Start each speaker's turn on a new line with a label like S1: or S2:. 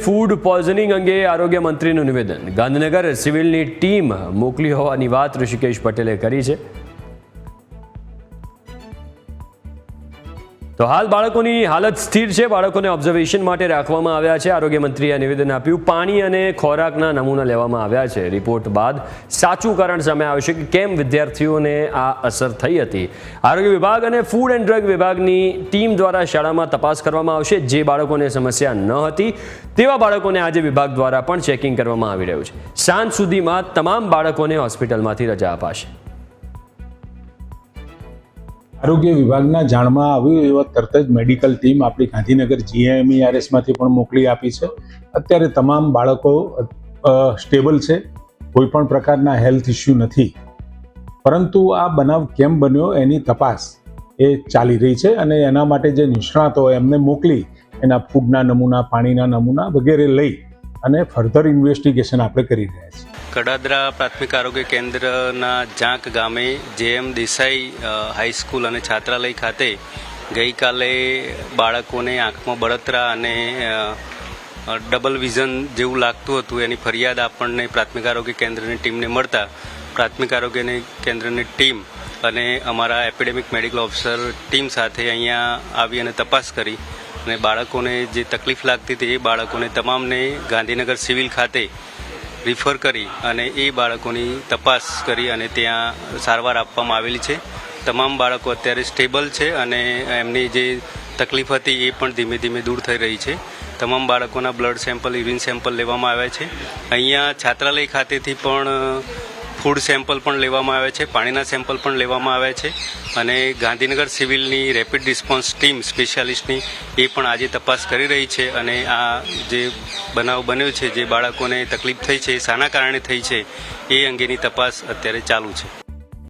S1: Food poisoning અંગે આરોગ્ય મંત્રીનું નિવેદન. ગાંધીનગર સિવિલની ટીમ મોકલી હોવાની વાત ઋષિકેશ પટેલે કરી છે. તો હાલ બાળકોની હાલત સ્થિર છે. બાળકોને ઓબ્ઝર્વેશન માટે રાખવામાં આવ્યા છે. આરોગ્ય મંત્રીએ નિવેદન આપ્યું. પાણી અને ખોરાકના નમૂના લેવામાં આવ્યા છે. રિપોર્ટ બાદ સાચું કારણ સામે આવશે કે કેમ વિદ્યાર્થીઓને આ અસર થઈ હતી. આરોગ્ય વિભાગ અને ફૂડ એન્ડ ડ્રગ વિભાગની ટીમ દ્વારા શાળામાં તપાસ કરવામાં આવશે. જે બાળકોને સમસ્યા ન હતી તેવા બાળકોને આજે વિભાગ દ્વારા પણ ચેકિંગ કરવામાં આવી રહ્યું છે. સાંજ સુધીમાં તમામ બાળકોને હોસ્પિટલમાંથી રજા અપાશે.
S2: આરોગ્ય વિભાગના જાણમાં આવ્યું એવા તરત જ મેડિકલ ટીમ આપણી ગાંધીનગર GMERSમાંથી પણ મોકલી આપી છે. અત્યારે તમામ બાળકો સ્ટેબલ છે, કોઈ પણ પ્રકારના હેલ્થ ઇસ્યુ નથી. પરંતુ આ બનાવ કેમ બન્યો એની તપાસ એ ચાલી રહી છે અને એના માટે જે નિષ્ણાતો એમને મોકલી એના ફૂડના નમૂના, પાણીના નમૂના વગેરે લઈ અને ફર્ધર ઇન્વેસ્ટિગેશન આપણે કરી રહ્યા છીએ.
S3: કડાદરા પ્રાથમિક આરોગ્ય કેન્દ્રના જાંક ગામે JM દેસાઈ હાઈસ્કૂલ અને છાત્રાલય ખાતે ગઈકાલે બાળકોને આંખમાં બળતરા અને ડબલ વિઝન જેવું લાગતું હતું એની ફરિયાદ આપણને પ્રાથમિક આરોગ્ય કેન્દ્રની ટીમને મળતા પ્રાથમિક આરોગ્ય કેન્દ્રની ટીમ અને અમારા એપિડેમિક મેડિકલ ઓફિસર ટીમ સાથે અહીંયા આવી અને તપાસ કરી અને બાળકોને જે તકલીફ લાગતી હતી એ બાળકોને તમામને ગાંધીનગર સિવિલ ખાતે રિફર કરી અને એ બાળકોની તપાસ કરી અને ત્યાં સારવાર આપવામાં આવેલી છે. તમામ બાળકો અત્યારે સ્ટેબલ છે અને એમની જે તકલીફ હતી એ પણ ધીમે ધીમે દૂર થઈ રહી છે. તમામ બાળકોના બ્લડ સેમ્પલ, યુરિન સેમ્પલ લેવામાં આવ્યા છે. અહીંયા છાત્રાલય ખાતેથી પણ ફૂડ સેમ્પલ પણ લેવામાં આવ્યા છે, પાણીના સેમ્પલ પણ લેવામાં આવ્યા છે અને ગાંધીનગર સિવિલની રેપિડ રિસ્પોન્સ ટીમ સ્પેશિયાલિસ્ટની એ પણ આજે તપાસ કરી રહી છે અને આ જે બનાવ બન્યો છે, જે બાળકોને તકલીફ થઈ છે, શાના કારણે થઈ છે એ અંગેની તપાસ અત્યારે ચાલુ છે.